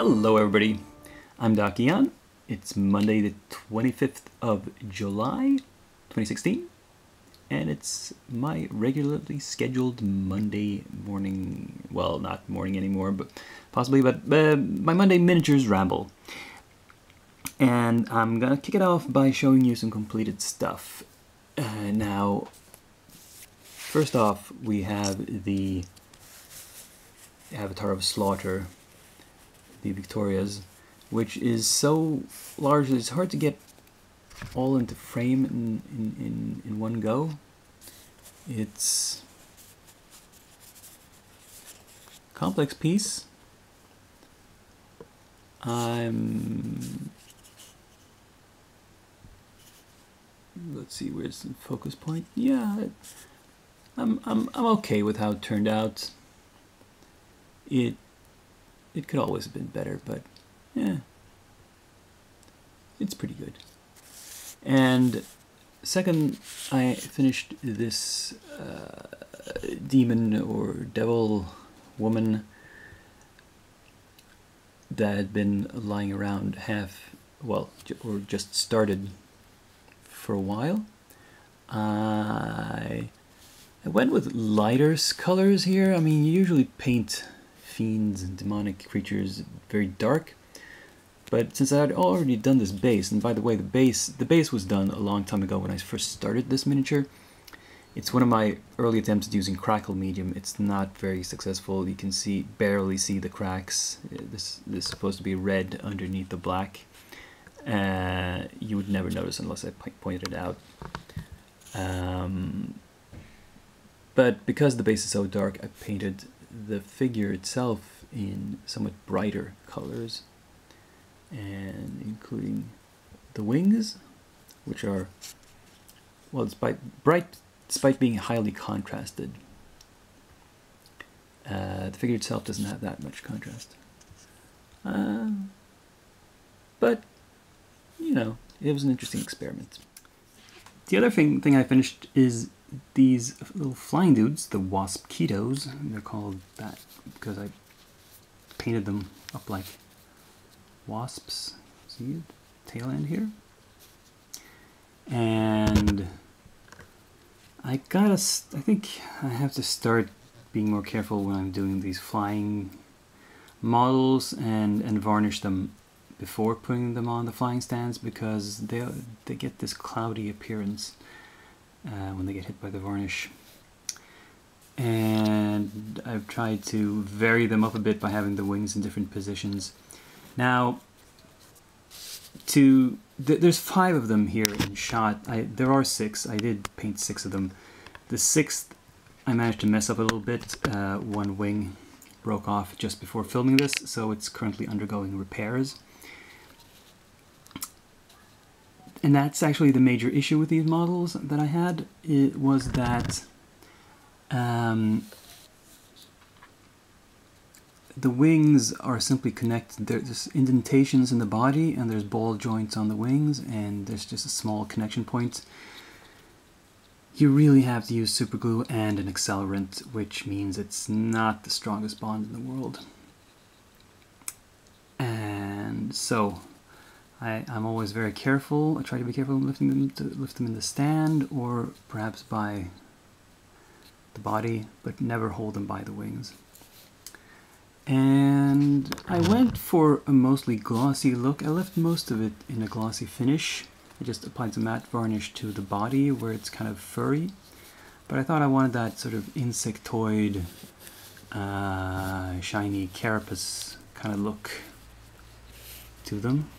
Hello everybody, I'm Dakian. It's Monday the 25th of July 2016 and it's my regularly scheduled Monday morning, well not morning anymore but possibly, but my Monday miniatures ramble. And I'm gonna kick it off by showing you some completed stuff. Now, first off we have the Avatar of Slaughter, the Victorias, which is so large that it's hard to get all into frame in one go. It's a complex piece. Let's see, where's the focus point? Yeah, I'm okay with how it turned out. It could always have been better, but yeah, it's pretty good. And second, I finished this demon or devil woman that had been lying around or just started for a while. I went with lighter colors here. I mean, you usually paint fiends and demonic creatures very dark, but since I had already done this base, and by the way, the base was done a long time ago when I first started this miniature. It's one of my early attempts at using crackle medium. It's not very successful. You can barely see the cracks. This is supposed to be red underneath the black. You would never notice unless I pointed it out. But because the base is so dark, I painted the figure itself in somewhat brighter colors, and including the wings, which are, well, bright despite being highly contrasted. The figure itself doesn't have that much contrast, but you know, it was an interesting experiment. The other thing I finished is these little flying dudes, the Waspkitos. They're called that because I painted them up like wasps. See the tail end here? And I think I have to start being more careful when I'm doing these flying models and varnish them before putting them on the flying stands, because they get this cloudy appearance when they get hit by the varnish. And I've tried to vary them up a bit by having the wings in different positions. Now, there's 5 of them here in shot. There are 6. I did paint 6 of them. The 6th I managed to mess up a little bit. One wing broke off just before filming this, so it's currently undergoing repairs. And that's actually the major issue with these models that I had. It was that the wings are simply connected. There's indentations in the body, and there's ball joints on the wings, and there's just a small connection point. You really have to use super glue and an accelerant, which means it's not the strongest bond in the world. And so I'm always very careful. I try to be careful in lifting them, to lift them in the stand or perhaps by the body, but never hold them by the wings. And I went for a mostly glossy look. I left most of it in a glossy finish. I just applied some matte varnish to the body where it's kind of furry, but I thought I wanted that sort of insectoid, shiny carapace kind of look to them.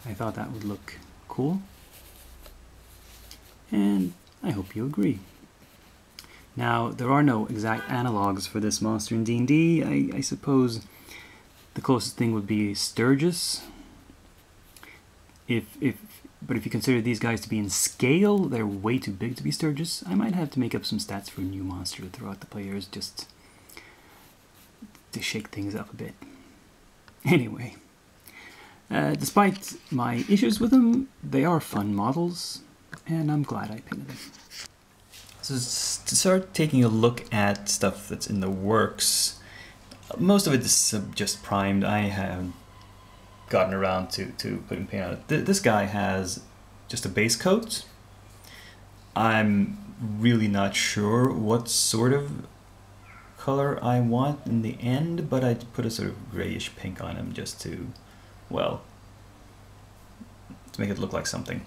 I thought that would look cool, and I hope you agree. Now, there are no exact analogs for this monster in D&D. I suppose the closest thing would be Sturgis. But if you consider these guys to be in scale, they're way too big to be Sturgis. I might have to make up some stats for a new monster to throw at the players just to shake things up a bit. Anyway. Despite my issues with them, they are fun models, and I'm glad I painted them. So to start taking a look at stuff that's in the works, Most of it is just primed. I haven't gotten around to putting paint on it. This guy has just a base coat. I'm really not sure what sort of color I want in the end, but I put a sort of grayish pink on him just to, well, to make it look like something.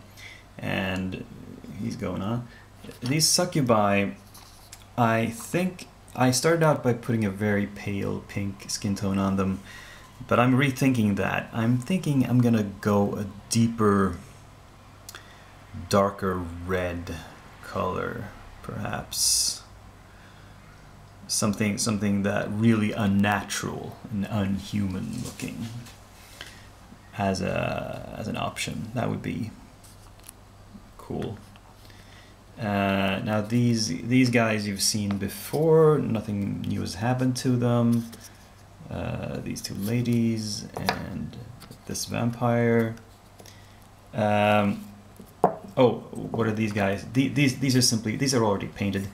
And he's going on. These succubi, I think I started out by putting a very pale pink skin tone on them, but I'm rethinking that. I'm thinking I'm gonna go a deeper, darker red color, perhaps. Something that really unnatural and unhuman looking as an option. That would be cool. Now these guys you've seen before. Nothing new has happened to them. These two ladies and this vampire. Oh, what are these guys? These are already painted.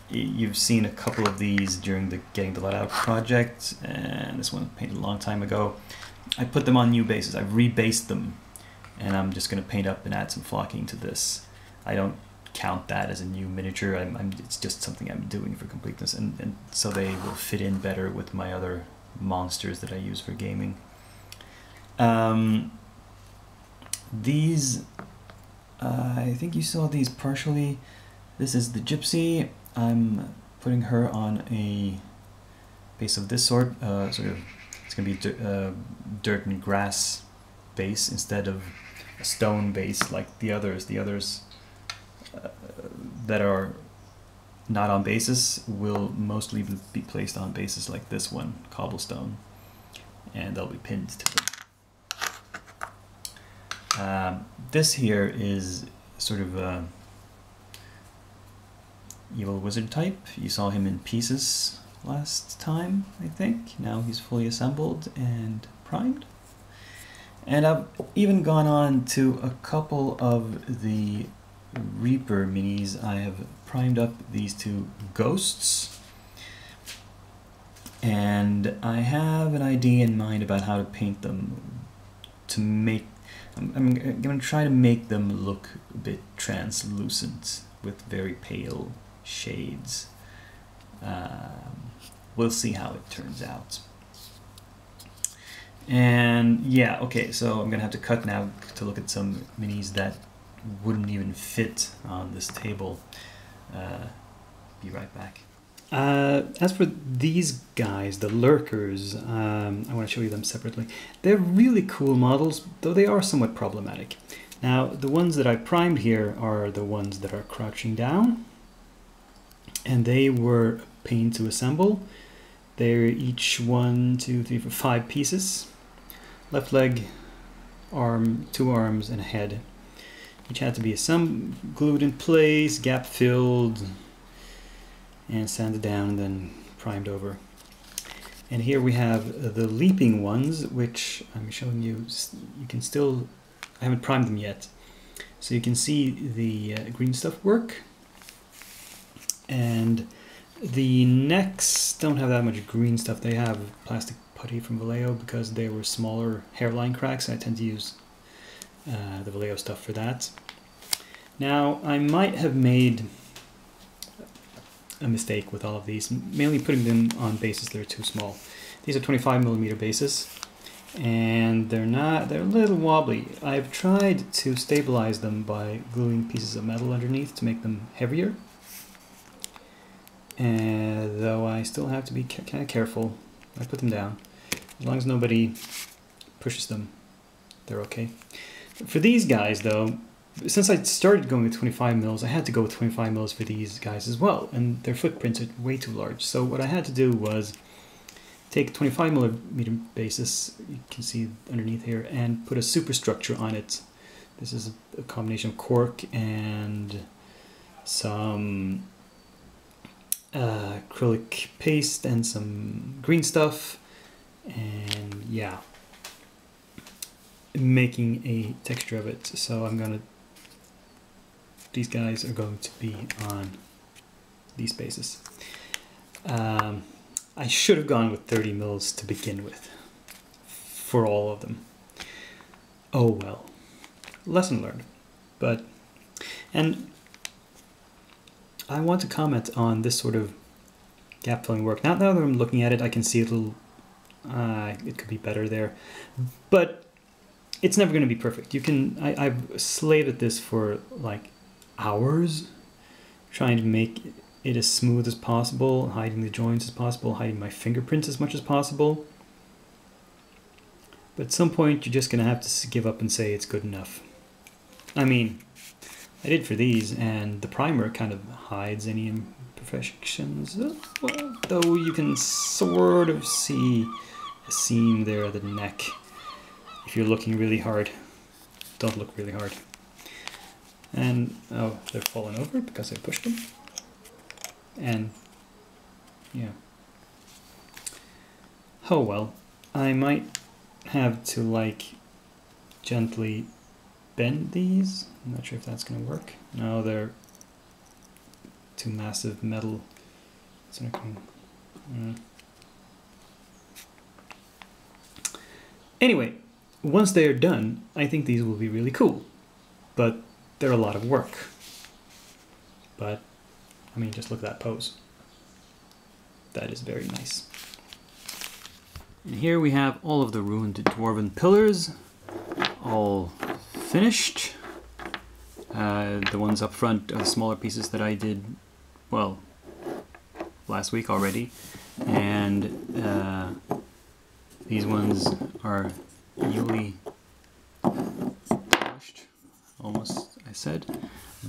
You've seen a couple of these during the Getting the Light Out project, and this one was painted a long time ago. I put them on new bases. I've rebased them, and I'm just going to paint up and add some flocking to this. I don't count that as a new miniature. It's just something I'm doing for completeness, and so they will fit in better with my other monsters that I use for gaming. These, I think you saw these partially. This is the Gypsy. I'm putting her on a base of this sort. It's going to be dirt and grass base instead of a stone base like the others. The others that are not on bases will mostly be placed on bases like this one, cobblestone, and they'll be pinned to them. This here is sort of a evil wizard type. You saw him in pieces last time, I think. Now he's fully assembled and primed. And I've even gone on to a couple of the Reaper minis. I have primed up these two ghosts, and I have an idea in mind about how to paint them to make I'm going to try to make them look a bit translucent with very pale shades. We'll see how it turns out. And yeah, okay, so I'm gonna have to cut now to look at some minis that wouldn't even fit on this table. Be right back. As for these guys, the lurkers, I want to show you them separately. They're really cool models, though they are somewhat problematic. Now, the ones that I primed here are the ones that are crouching down, and they were a pain to assemble. They're each 1, 2, 3, 4, 5 pieces. Left leg, arm, 2 arms, and a head. Each had to be glued in place, gap filled, and sanded down and then primed over. And here we have the leaping ones, which I'm showing you. You can still, I haven't primed them yet, so you can see the green stuff work. And the necks don't have that much green stuff. They have plastic putty from Vallejo because they were smaller hairline cracks. I tend to use the Vallejo stuff for that. Now, I might have made a mistake with all of these, mainly putting them on bases that are too small. These are 25mm bases, and they're a little wobbly. I've tried to stabilize them by gluing pieces of metal underneath to make them heavier, and though I still have to be kind of careful. I put them down. As long as nobody pushes them, they're okay. For these guys though, since I started going with 25mm, I had to go with 25mm for these guys as well, and their footprints are way too large. So what I had to do was take 25mm basis, you can see underneath here, and put a superstructure on it. This is a combination of cork and some acrylic paste and some green stuff, and yeah, making a texture of it. So these guys are going to be on these bases. I should have gone with 30 mils to begin with, for all of them. Oh well, lesson learned. And I want to comment on this sort of gap filling work. Now that I'm looking at it, I can see a little, it could be better there, but it's never going to be perfect. I've slaved at this for like hours, trying to make it as smooth as possible, hiding the joints as possible, hiding my fingerprints as much as possible. But at some point, you're just going to have to give up and say it's good enough. I mean, I did for these, and the primer kind of hides any imperfections, well, though you can sort of see a seam there at the neck if you're looking really hard. Don't look really hard. And, oh, they're falling over because I pushed them. And, yeah. Oh well, I might have to, like, gently bend these. I'm not sure if that's going to work. No, they're two massive metal. So I can, Anyway, once they are done, I think these will be really cool. But they're a lot of work. But, I mean, just look at that pose. That is very nice. And here we have all of the ruined dwarven pillars, all finished. The ones up front are the smaller pieces that I did, well, last week already. And these ones are newly polished, almost, I said.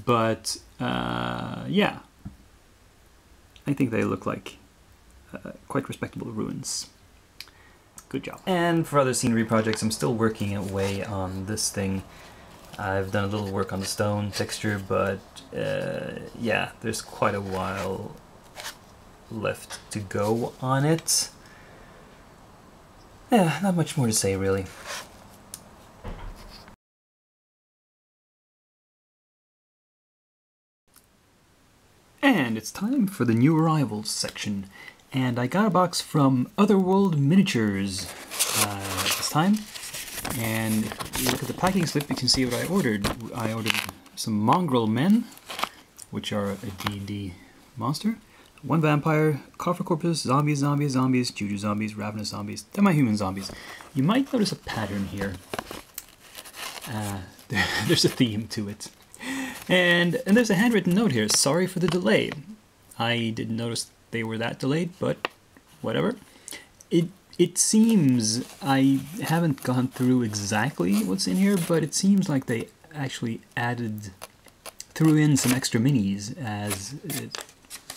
But, yeah, I think they look like quite respectable ruins. Good job. And for other scenery projects, I'm still working away on this thing. I've done a little work on the stone texture, but yeah, there's quite a while left to go on it. Yeah, not much more to say, really. And it's time for the new arrivals section. And I got a box from Otherworld Miniatures this time. And if you look at the packing slip, you can see what I ordered. I ordered some mongrel men, which are a D&D monster. One vampire, coffer corpus, zombies, juju zombies, ravenous zombies, demi-human zombies. You might notice a pattern here. There's a theme to it. And there's a handwritten note here. Sorry for the delay. I didn't notice they were that delayed, but whatever. It seems, I haven't gone through exactly what's in here, but it seems like they actually threw in some extra minis as,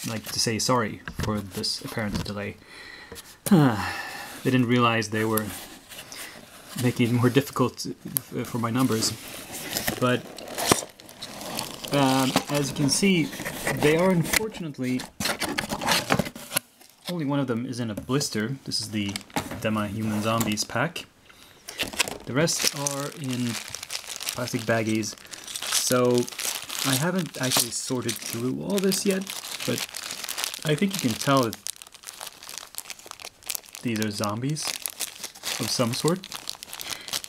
like, to say sorry for this apparent delay. They didn't realize they were making it more difficult for my numbers. But as you can see, they are unfortunately, only one of them is in a blister. This is the Demi-Human Zombies pack. The rest are in plastic baggies. So I haven't actually sorted through all this yet, but I think you can tell that these are zombies of some sort.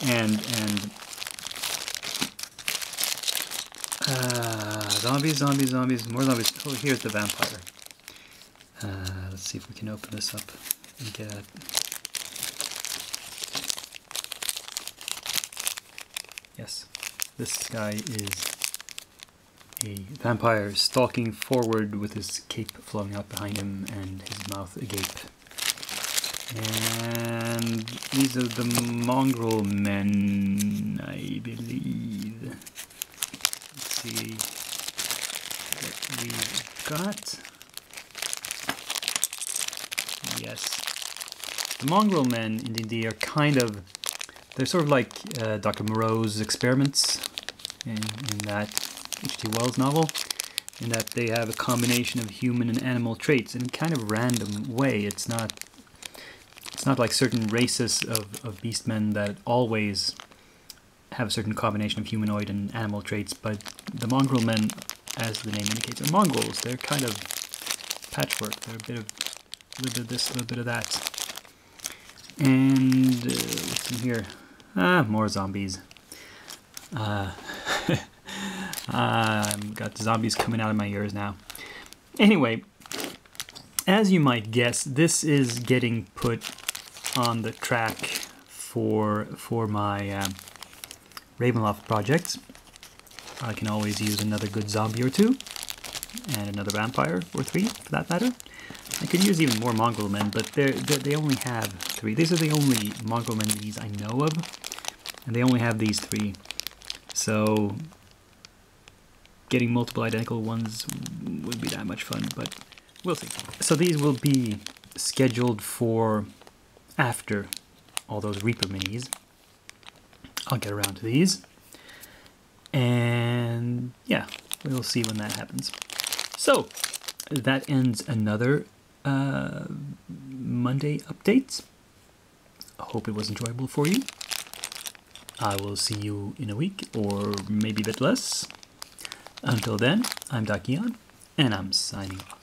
And zombies, more zombies. Oh, here's the vampire. Let's see if we can open this up and get it. Yes, this guy is a vampire stalking forward with his cape flowing out behind him and his mouth agape. And these are the mongrel men, I believe. Let's see what we've got. Yes. The mongrel men in D&D are kind of, they're sort of like Dr. Moreau's experiments in that H.G. Wells novel, in that they have a combination of human and animal traits in a kind of random way. It's not like certain races of beastmen that always have a certain combination of humanoid and animal traits, but the mongrel men, as the name indicates, are mongrels. They're kind of patchwork. They're a bit of A little bit of this, a little bit of that. And what's in here? More zombies. Got the zombies coming out of my ears now. Anyway, as you might guess, this is getting put on the track for my Ravenloft project. I can always use another good zombie or two, and another vampire or three, for that matter. I could use even more mongrel men, but they only have 3. These are the only mongrel men I know of, and they only have these 3. So getting multiple identical ones would be that much fun, but we'll see. So these will be scheduled for after all those Reaper minis. I'll get around to these. And yeah, we'll see when that happens. So that ends another Monday update. I hope it was enjoyable for you. I will see you in a week, or maybe a bit less. Until then, I'm Dakian, and I'm signing off.